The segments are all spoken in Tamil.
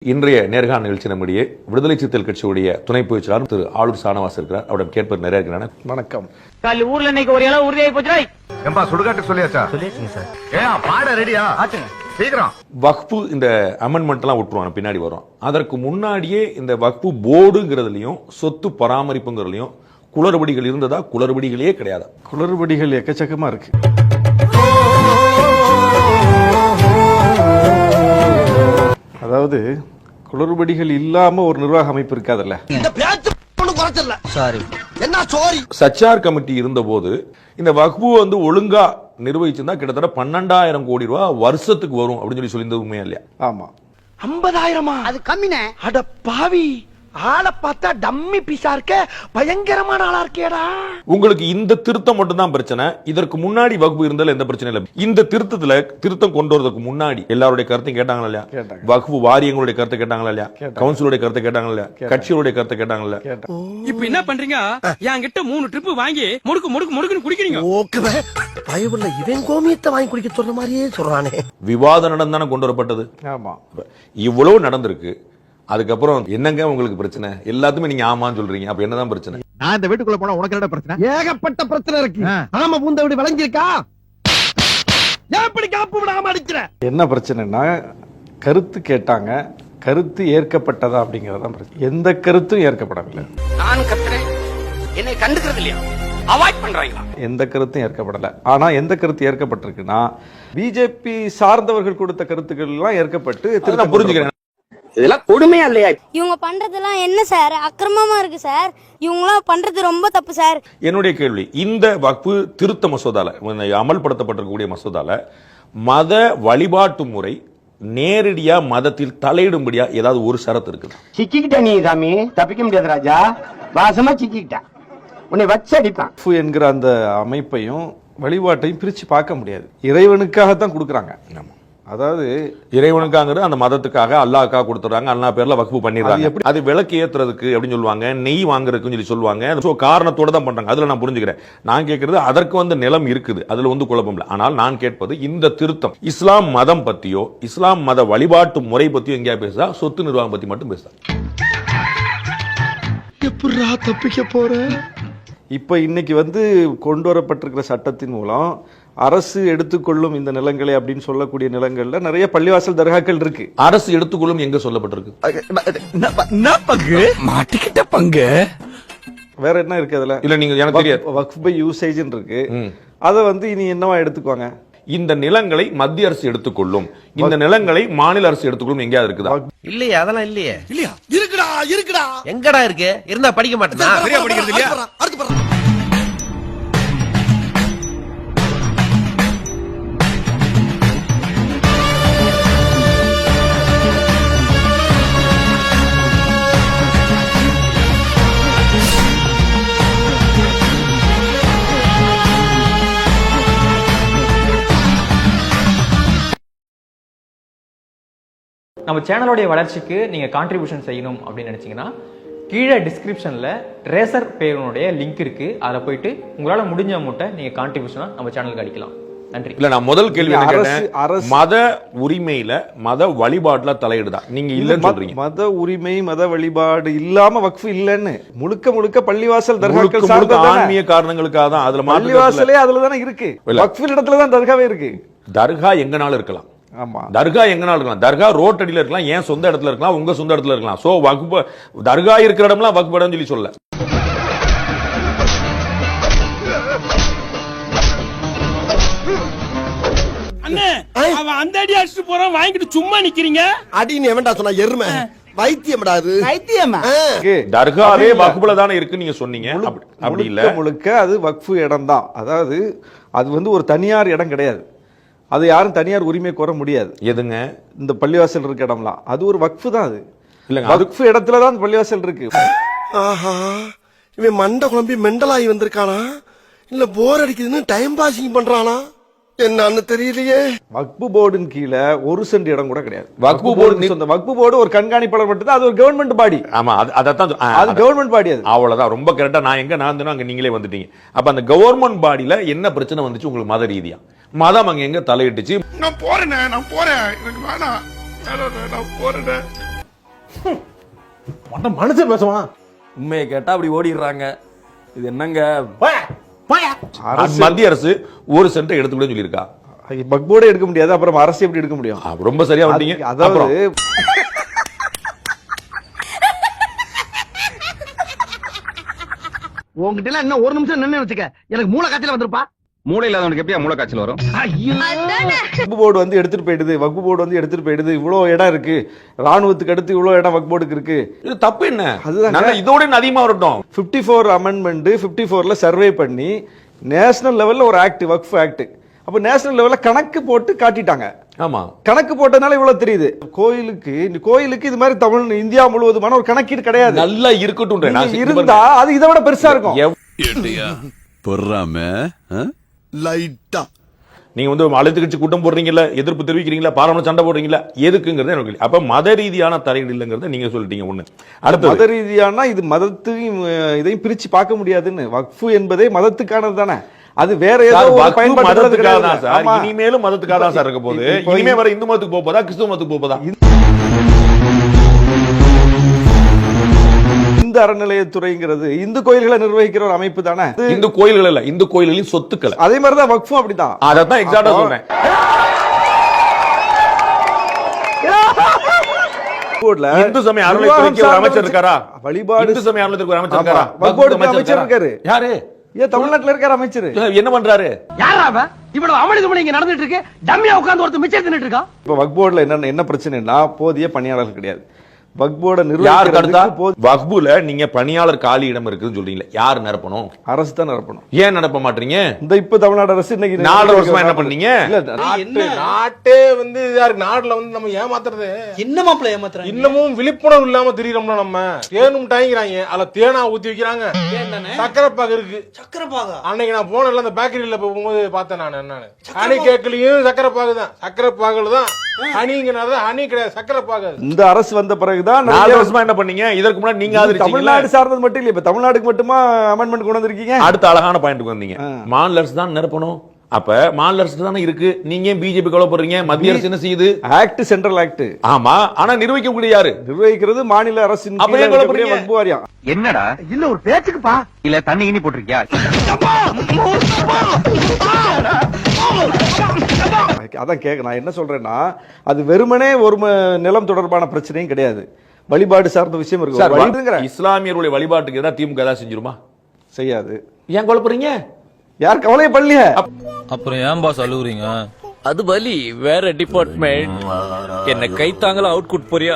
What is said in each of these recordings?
இன்றைய நேர்காணல் நிகழ்ச்சி நம்முடைய விடுதலை சிறுத்தைகள் கட்சியுடைய துணை பொதுச்செயலாளர் திரு ஆளூர் சானவாஸ் இருக்கிறார். அவரிடம் கேட்பது நிறைய இருக்கிறாங்க. வணக்கம். ஊர்ல இன்னைக்கு ஒரு இடம் உறுதியாகி போச்சுடா. ஏம்பா சுடுகாட்டு சொல்லியாச்சா? சொல்லியாச்சுங்க சார். பாட ரெடியா? சீக்கிரம். வக்ஃபு இந்த அமெண்ட்மெண்ட் எல்லாம் விட்டுருவாங்க, பின்னாடி வரும். அதற்கு முன்னாடியே இந்த வக்ஃபு போர்டுங்கிறதுலயும் சொத்து பராமரிப்புங்கிறதுலயும் குளறுபடிகள் இருந்ததா? குளறுபடிகளே கிடையாது. குளறுபடிகள் எக்கச்சக்கமா இருக்கு. அதாவது குளறுபடிகள் இல்லாம ஒரு நிர்வாக அமைப்பு இருக்காதுல்ல. சச்சார் கமிட்டி இருந்த போது இந்த வக்ஃபு ஒழுங்கா நிர்வகிச்சிருந்தா கிட்டத்தட்ட 12,000 கோடி ரூபாய் வருஷத்துக்கு வரும் அப்படின்னு சொல்லி உண்மையா இல்லையா? ஆமா. 50,000 அது கம்மினே. அட பாவி, ஆளை பார்த்தா டம்மி பீஸா இருக்க, பயங்கரமான ஆளா இருக்கேடா. உங்களுக்கு இந்த திருத்தம் மட்டும் தான் பிரச்சனை. இதற்கு முன்னாடி வக்ஃபு இருந்தாலும் எந்த பிரச்சனை இல்லை. இந்த திருத்தம் கொண்டு வரதுக்கு முன்னாடி எல்லாருடைய கருத்தையும் கேட்டாங்களா இல்லையா? வக்ஃபு வாரியங்களுடைய கருத்தை கேட்டாங்களா இல்லையா? கவுன்சிலுடைய கருத்தை கேட்டாங்களா இல்லையா? கட்சிகளுடைய கருத்தை கேட்டாங்களா இல்லையா? இப்ப என்ன பண்றீங்க? என்கிட்ட 3 ட்ரிப் வாங்கி முடுக்கு குடிக்கிறீங்க. ஓகே, பயவுள்ள இவன் கோமியத்தை வாங்கி குடிக்க சொல்ற மாதிரியே சொல்றானே. விவாதம் நடந்தானே கொண்டு வரப்பட்டது. ஆமா. இவ்வளவு நடந்திருக்கு. அதுக்கப்புறம் என்னங்க உங்களுக்கு பிரச்சனை? எல்லாத்துமே நீங்க ஆமான்னு சொல்றீங்க. அப்ப என்னதான் பிரச்சனை? நான் இந்த வீட்டுக்குள்ள போனா உனக்கு என்ன பிரச்சனை? ஏகப்பட்ட பிரச்சனை இருக்கு. ஆமா, பூந்த வீடு விளங்கிருக்கா? எப்படி காப்பு விடாம அடிக்கிற? என்ன பிரச்சனைனா, கருத்து கேட்டாங்க, கருத்து ஏற்கப்பட்டதா அப்படிங்கறதான் பிரச்சனை. எந்த கருத்தும் ஏற்கப்படவில்லை. நான் கத்துறேன், என்னை கண்டுக்கிறது இல்லையா? அவாய்ட் பண்றாங்களா? எந்த கருத்தும் ஏற்கப்படல. ஆனா எந்த கருத்து ஏற்கப்பட்டிருக்குன்னா, பிஜேபி சார்ந்தவர்கள் கொடுத்த கருத்துக்கள் எல்லாம் ஏற்கப்பட்டு நான் புரிஞ்சுக்கிறேன். இதெல்லாம் கொடுமையா இல்லையா? இவங்க பண்றதெல்லாம் என்ன சார்? அக்கிரமமா இருக்கு சார். இவங்களாம் பண்றது ரொம்ப தப்பு சார். என்னுடைய கேள்வி, இந்த வக்ஃபு திருத்த மசோதால அமல்படுத்தப்பட்டிருக்கக்கூடிய மசோதால மத வழிபாட்டு முறை நேரடியா மதத்தில் தலையிடும்படியா ஏதாவது ஒரு ஷரத்து இருக்குது? சிக்கிக்கிட்ட நீ சாமி, தப்பிக்க முடியாது ராஜா. வாசமா சிக்கிக்கிட்ட உன்னை வச்சு அடிப்பான். வக்ஃபு என்கிற அந்த அமைப்பையும் வழிபாட்டையும் பிரிச்சு பார்க்க முடியாது. இறைவனுக்காகத்தான் கொடுக்குறாங்க. அதாவது இறைவனுக்காங்கிறது அந்த மதத்துக்காக அல்லாஹ்க்காக கொடுத்துறாங்க. அல்லாஹ் பேர்ல வக்ஃபு பண்ணிடுறாங்க. அது விளக்கு ஏத்துறதுக்கு அப்படின்னு சொல்லுவாங்க, நெய் வாங்குறதுக்குன்னு சொல்லுவாங்க. சோ காரணத்தோட தான் பண்றாங்க. அதுல நான் புரிஞ்சுக்கிறேன். நான் கேட்கறது அதற்கு நிலம் இருக்குது, அதுல குழப்பம் இல்லை. ஆனால் நான் கேட்பது இந்த திருத்தம் இஸ்லாம் மதம் பத்தியோ இஸ்லாம் மத வழிபாட்டு முறை பத்தியோ எங்கேயா பேசுதா? சொத்து நிர்வாகம் பத்தி மட்டும் பேசுதா? எப்படா தப்பிக்க போற? இப்ப இன்னைக்கு கொண்டு வரப்பட்டிருக்கிற சட்டத்தின் மூலம் அரசு எடுத்துக்கொள்ளும் இந்த நிலங்களை அப்படின்னு சொல்லக்கூடிய நிலங்கள்ல நிறைய பள்ளிவாசல் தர்காக்கள் இருக்கு. அரசு எடுத்துக்கொள்ளும் எங்க சொல்லப்பட்டிருக்கு? மாட்டிக்கிட்ட பங்கு வேற என்ன இருக்கு அதுல? இல்ல, நீங்க எனக்கு தெரியாது. வக்ஃப் பை யூசேஜ் இருக்கு. அத இனி என்னவா எடுத்துக்குவாங்க? இந்த நிலங்களை மத்திய அரசு எடுத்துக்கொள்ளும், இந்த நிலங்களை மாநில அரசு எடுத்துக்கொள்ளும் எங்கேயாவது இருக்குதா? இல்லையே, அதெல்லாம் இல்லையே. இல்லையா? இருக்குடா. எங்கடா இருக்கு? இருந்தா படிக்க மாட்டேனா? சரியா படிக்கிறது இல்லையா? அடுத்து நம்ம சேனலோடைய வளர்ச்சிக்கு நீங்கள் கான்ட்ரிபியூஷன் செய்யணும் அப்படின்னு நினச்சிங்கன்னா கீழே டிஸ்கிரிப்ஷனில் ரேசர் பேருனுடைய லிங்க் இருக்குது. அதில் போயிட்டு உங்களால் முடிஞ்ச அமௌண்ட்டை நீங்கள் கான்ட்ரிபியூஷனாக நம்ம சேனலுக்கு அடிக்கலாம். நன்றி. இல்ல, நான் முதல் கேள்வி மத உரிமையில மத வழிபாட்டுல தலையிடுதா? நீங்க இல்லன்னு சொல்றீங்க. மத உரிமை மத வழிபாடு இல்லாம வக்ஃபு இல்லன்னு முழுக்க பள்ளிவாசல் தர்காக்கள் சார்ந்த ஆன்மீக காரணங்களுக்காக தான். அதுல பள்ளிவாசலே அதுல தானே இருக்கு. வக்ஃபு இடத்துல தான் தர்காவே இருக்கு. தர்கா எங்கனாலும் இருக்கலாம். ஆமா, தர்கா எங்கனாலும் இருக்கலாம். தர்கா ரோட் அடியில இருக்கலாம், ஏன் சொந்த இடத்துல இருக்கலாம், உங்க சொந்த இடத்துல இருக்கலாம். சோ வக்ஃபு தர்கா இருக்கிற இடம்லாம் வக்ஃபு இடம்னு சொல்லி சொல்ல. அவன் அந்த அடி அடிச்சுட்டு போறான், வாங்கிட்டு சும்மா நிக்கிறீங்க. அடின்னு எவன்டா சொன்னா? எருமை வைத்தியம்டா அது. வைத்தியமா? தர்காவே வக்ஃபுல தானே இருக்குன்னு நீங்க சொன்னீங்க. அப்படி இல்ல, முழுக்க அது வக்ஃபு இடம் தான். அதாவது அது ஒரு தனியார் இடம் கிடையாது. அது யாரும் தனியார் உரிமை கோர முடியாது. எதுங்க? இந்த பள்ளிவாசல் இருக்க இடம்லாம் அது ஒரு வக்ஃபு தான். அது இல்லங்க, வக்ஃபு இடத்துல தான் பள்ளிவாசல் இருக்கு. ஆஹா, இவன் மண்டை குழம்பி மெண்டலாகி வந்திருக்கானா இல்ல போர் அடிக்குதுன்னு டைம் பாசிங் பண்றானா என்னன்னு தெரியலையே. வக்ஃபு போர்டின் கீழே 1 சென்ட் இடம் கூட கிடையாது. வக்ஃபு போர்டு ஒரு கண்காணிப்பாளர் மட்டும் தான். அது ஒரு கவர்மெண்ட் பாடி. ஆமா, அதத்தான் அது கவர்மெண்ட் பாடி. அது அவ்வளவுதான். ரொம்ப கரெக்டா. நான் எங்க நான் அங்க நீங்களே வந்துட்டீங்க. அப்ப அந்த கவர்மெண்ட் பாடியில என்ன பிரச்சனை வந்துச்சு உங்களுக்கு மத ரீதியா? மதம் அங்க எங்க தலையிட்டுச்சு? நான் போறேன், எனக்கு வேணாம், நான் போறேன். மனுஷன் பேசுவான். உண்மையை கேட்டா அப்படி ஓடிடுறாங்க. இது என்னங்க? மத்திய அரசு ஒரு சென்ட் எடுத்துக்கூட சொல்லியிருக்கா? வக்போர்டே எடுக்க முடியாது, அப்புறம் அரசு எப்படி எடுக்க முடியும்? ரொம்ப சரியா வந்தீங்க. அதாவது உங்ககிட்ட எல்லாம் இன்னும் ஒரு நிமிஷம் நின்னு வச்சுக்க, எனக்கு மூளை காய்ச்சல வந்திருப்பா. மூளை இல்லாதவனுக்கு எப்படியா மூளை காய்ச்சல் வரும்? வக்பு போர்டு வந்து எடுத்துட்டு போயிடுது, வக்பு போர்டு வந்து எடுத்துட்டு போயிடுது, இவ்வளவு இடம் இருக்கு, ராணுவத்துக்கு அடுத்து இவ்வளவு இடம் வக்பு போர்டுக்கு இருக்கு. இது தப்பு என்ன? அதுதான் நாங்க இதோட இன்னும் அதிகமா வரட்டும். 54 அமெண்ட்மெண்ட் 54ல சர்வே பண்ணி நேஷனல் லெவல்ல ஒரு ஆக்ட், வக்ஃப் ஆக்ட். அப்ப நேஷனல் லெவல்ல கணக்கு போட்டு காட்டிட்டாங்க. ஆமா, கணக்கு போட்டதுனால இவ்வளவு தெரியுது. கோயிலுக்கு இது மாதிரி தமிழ் இந்தியா முழுவதுமான ஒரு கணக்கீடு கிடையாது. நல்லா இருக்கட்டும் இருந்தா அது இதை விட பெருசா இருக்கும். பொறாம லைட்டா நீங்க வந்து அழைத்து கட்சி கூட்டம் போடுறீங்கல்ல, எதிர்ப்பு தெரிவிக்கிறீங்களா, பாராளுமன்ற சண்டை போடுறீங்களா, எதுக்குங்கிறது எனக்கு அப்ப மத ரீதியான தடைகள் இல்லைங்கிறத நீங்க சொல்லிட்டீங்க. ஒண்ணு. அடுத்து மத ரீதியானா இது மதத்தையும் இதையும் பிரிச்சு பார்க்க முடியாதுன்னு. வக்ஃபு என்பதே மதத்துக்கானது தானே, அது வேற ஏதோ மதத்துக்காக தான் சார். இனிமேலும் மதத்துக்காக தான் சார் இருக்க போகுது. இனிமே வர இந்து மதத்துக்கு போதா, கிறிஸ்துவ மதத்துக்கு போதா? இந்து அறநிலையத்துறைங்கிறது இந்து கோயில்களை நிர்வகிக்கிற ஒரு அமைப்பு தானே. இந்து கோயில்கள் இல்ல, இந்து கோயில்களின் சொத்துக்கள். அதே மாதிரிதான் வக்ஃபும் அப்படிதான். அதான் எக்ஸாக்ட்டா சொல்றேன். இந்து சமய அறநிலையத்துறைக்கு ஒரு அமைச்சர் இருக்காரா? வழிபாடு இந்து சமய அறநிலையத்துறைக்கு ஒரு அமைச்சர் இருக்காரா? வக்ஃபு அமைச்சர் இருக்காரு. யாரு? ஏன் தமிழ்நாட்டுல இருக்காரு அமைச்சர்? என்ன பண்றாரு? யாரா அவன்? இவ்வளவு அமளிதுமளி இங்க நடந்துட்டு இருக்கு, டம்மியா உட்கார்ந்து ஒருத்தர் மிச்சம் தின்னுட்டு இருக்கா. இப்ப வக்ஃபு போர்டுல என்ன பிரச்சனைனா, போதிய பணியாளர்கள் கிடையாது. வக்போர்ட யாருக்கு அடுத்தா வக்புல நீங்க பணியாளர் காலி இடம் இருக்குன்னு சொல்றீங்களா? யார் நிரப்பணும்? அரசு தான் நிரப்பணும். ஏன் நிரப்ப மாட்டீங்க? இந்த இப்ப தமிழ்நாடு அரசு இன்னைக்கு 4 வருஷமா என்ன பண்ணீங்க? நாட்டே வந்து நாடுல வந்து நம்ம ஏமாத்துறது என்ன மாப்பிள்ள ஏமாத்துறாங்க? இன்னமும் விழிப்புணர்வு இல்லாம தெரியுறோம்னா நம்ம தேனும் டாய்க்கிறாங்க, அதுல தேனா ஊத்தி வைக்கிறாங்க. சக்கரை பாகு இருக்கு. சக்கரை பாகு அன்னைக்கு நான் போனல அந்த பேக்கரியில போகும்போது பார்த்தேன் நான். என்னன்னு ஹனி கேக்லயும் சக்கரை பாகு தான். சக்கரை பாகுல தான் ஹனிங்கிறது, ஹனி கிடையாது, சக்கரை பாகு. இந்த அரசு வந்த பிறகுதான் 4 வருஷமா என்ன பண்ணீங்க? இதற்கு முன்னாடி நீங்க தமிழ்நாடு சார்ந்தது மட்டும் இல்ல, இப்ப தமிழ்நாட்டுக்கு மட்டுமா அமெண்ட்மென்ட் கொண்டு வந்திருக்கீங்க? அடுத்த அழகான பாயிண்ட்க்கு வந்தீங்க. மாநில அரசு தான் நிரப்பணும். அப்ப மாநில அரசு தானே இருக்கு, நீங்க பிஜேபி கவலைப்படுறீங்க. மத்திய அரசு என்ன செய்யுது? Act, central act. ஆமா, ஆனா நிர்வகிக்கக்கூடிய யாரு? நிர்வகிக்கிறது மாநில அரசின் வக்ஃபு வாரியம். என்னடா இல்ல ஒரு பேச்சுக்குப்பா. இல்ல தண்ணி இனி போட்டிருக்கியா? அதான் கேட்க நான் என்ன சொல்றேன்னா, அது வெறுமனே ஒரு நிலம் தொடர்பான பிரச்சனையும் கிடையாது, வழிபாடு சார்ந்த விஷயம் இருக்கு. இஸ்லாமியர்களுடைய வழிபாட்டுக்கு எதாவது திமுக ஏதாவது செஞ்சிருமா? செய்யாது. ஏன் குழப்பறீங்க? யார் கவலையே பண்ணலையே. அப்புறம் ஏன் பாஸ் அழுவுறீங்க? அது பலி வேற டிபார்ட்மெண்ட். என்ன கைத்தாங்களா அவுட்புட் போறியா?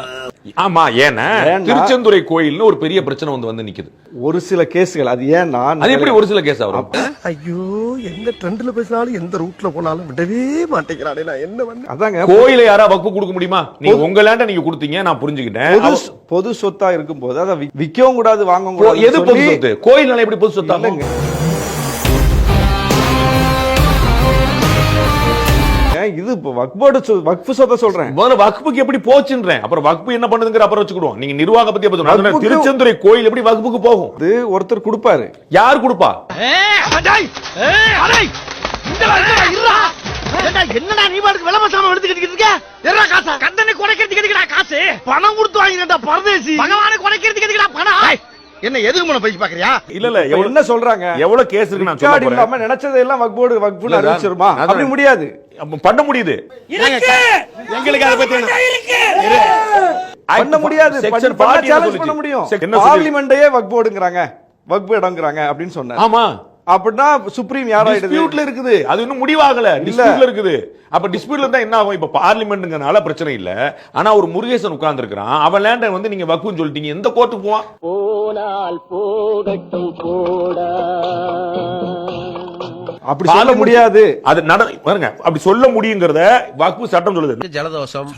ஆமா, ஏன்னா திருச்செந்துறை கோயில்னு ஒரு பெரிய பிரச்சனை வந்து நிக்குது. ஒரு சில கேஸ்கள். அது ஏன்னா அது எப்படி ஒரு சில கேஸ் ஆகும்? ஐயோ, எந்த ட்ரெண்ட்ல பேசினாலும் எந்த ரூட்ல போனாலும் விடவே மாட்டேங்கிறானே. நான் என்ன வந்து அதாங்க, கோயிலை யாரா வக்ஃபு கொடுக்க முடியுமா? நீங்க உங்க லேண்ட நீங்க கொடுத்தீங்க, நான் புரிஞ்சுக்கிட்டேன். பொது சொத்தா இருக்கும் போது அதை விற்கவும் கூடாது, வாங்கவும் கூடாது. எது பொது சொத்து? கோயில் நிலை எப்படி பொது சொத்தா? இது வக்ஃபு சொத்தை சொல்றேன். முதல்ல வக்ஃபுக்கு எப்படி போச்சுன்றேன், அப்புறம் வக்ஃபு என்ன பண்ணுதுங்கிற அப்புறம் வச்சுக்கிடுவோம். நீங்க நிர்வாக பத்தி எப்ப சொன்னா திருச்செந்துறை கோயில் எப்படி வக்ஃபுக்கு போகும்? இது ஒருத்தர் கொடுப்பாரு. யார் கொடுப்பா? என்னடா நீ பாட்டுக்கு விலை மசாம எடுத்துக்கிட்டு இருக்க? எறா காசா கந்தனை குறைக்கிறதுக்கு எதுக்குடா காசு? பணம் கொடுத்து வாங்கினடா பரதேசி. பகவானை குறைக்கிறதுக்கு எதுக்குடா பணம்? என்ன எதுக்கு மன பேசி பாக்குறியா? இல்ல என்ன சொல்றாங்க, எவ்வளவு கேஸ் இருக்கு நான் சொல்ல போறேன். நம்ம நினைச்சதெல்லாம் வக்ஃபுன்னு அறிவிச்சிருமா? அப்படி முடியாது, பண்ண முடியுது. எங்களுக்கு அத பத்தி பண்ண முடியாது. சேலஞ்ச் பண்ண முடியும். பார்லிமெண்ட்லயே வக்ஃபுங்கறாங்க, வக்ஃபு இடம்ங்கறாங்க அப்படின்னு சொன்னாங்க. ஆமா, அப்படினா சுப்ரீம் யாராயிடுது? டிஸ்பியூட்ல இருக்குது. அது இன்னும் முடிவாகல, டிஸ்பியூட்ல இருக்குது. அப்ப டிஸ்பியூட்ல இருந்தா என்ன ஆகும்? இப்ப பார்லிமெண்ட்ங்கனால பிரச்சனை இல்ல. ஆனா ஒரு முருகேசன் உட்கார்ந்து இருக்கான், அவன் லேண்ட வந்து நீங்க வக்ஃபுன்னு சொல்லிட்டீங்க, எந்த கோர்ட்டுக்கு போவான்? போனால் போகட்டும் போடா. அப்படி சொல்ல முடியாது. அது பாருங்க, அப்படி சொல்ல முடியுங்கிறத வக்ஃபு சட்டம் சொல்லுது. ஜலதோஷம்.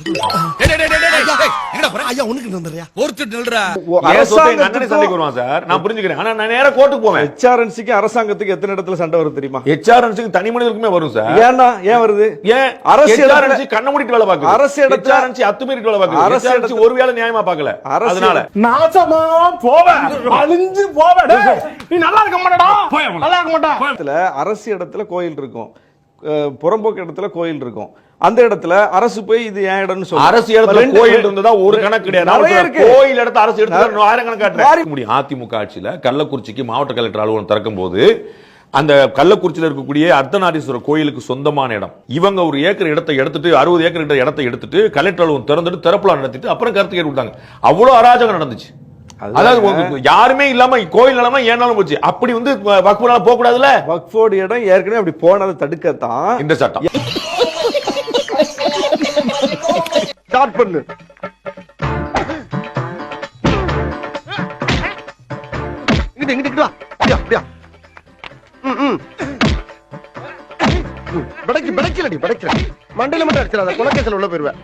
ஐயா உனக்கு வந்துறியா? ஒருத்தர் நில்றா. அரசாங்கத்துக்கு சண்டைக்கு வருவான் சார், நான் புரிஞ்சுக்கிறேன். ஆனா நான் நேரா கோர்ட்டுக்கு போவேன். HRNCக்கு அரசாங்கத்துக்கு எத்தனை இடத்துல சண்டை வரும் தெரியுமா? HRNCக்கு தனி மனிதருக்குமே வரும் சார். ஏன் வருது? ஏன் அரசு HRNC கண்ண மூடிட்டு வேலை பாக்குது? அரசு இடத்துல HRNC அத்துமீறிட்டு வேலை பாக்குது. HRNC ஒருவேளை நியாயமா பார்க்கல. அதனால நாசமா போவே, அழிஞ்சு போவே. நீ நல்லா இருக்க மாட்டடா, நல்லா இருக்க மாட்டா. அரசு இடத்துல கோயில் இருக்கும், புறம்போக்கு இடத்துல கோயில் இருக்கும். அந்த இடத்துல அரசு போய் இது ஏன் இடம்னு சொல்லு. அரசு இடத்துல ரெண்டு- கோயில் இருந்ததா ஒரு கணக்கு கிடையாது. நிறைய நான் இருக்கு. கோயில் இடத்த அரசு எடுத்து ஆயிரக்கணக்கான முடியும். அதிமுக ஆட்சியில கள்ளக்குறிச்சிக்கு மாவட்ட கலெக்டர் அலுவலகம் திறக்கும் போது அந்த கள்ளக்குறிச்சியில் இருக்கக்கூடிய அர்த்தநாரீஸ்வரர் கோயிலுக்கு சொந்தமான இடம் இவங்க ஒரு ஏக்கர் இடத்தை எடுத்துட்டு 60 ஏக்கர் இடத்தை எடுத்துட்டு கலெக்டர் அலுவலகம் திறந்துட்டு திறப்புலா நடத்திட்டு அப்புறம் கருத்து கேட்டு விட்டாங்க. அவ்வளவு அராஜகம் நடந்துச்சு. அதாவது யாருமே இல்லாம கோயில் நிலமா ஏனாலும் போச்சு. அப்படி வந்து வக்ஃபுனால போக கூடாதுல. வக்ஃபோர்டு இடம் ஏற்கனவே அப்படி போனதை தடுக்கத்தான் இந்த சட்டம். ஸ்டார்ட் பண்ணு. இங்கிட்டு வா. அப்படியா. படைக்கலடி படைக்கல. மண்டையில மட்டும் அடிச்சிடாத. கொலைக்கேசல உள்ள போயிருவேன்.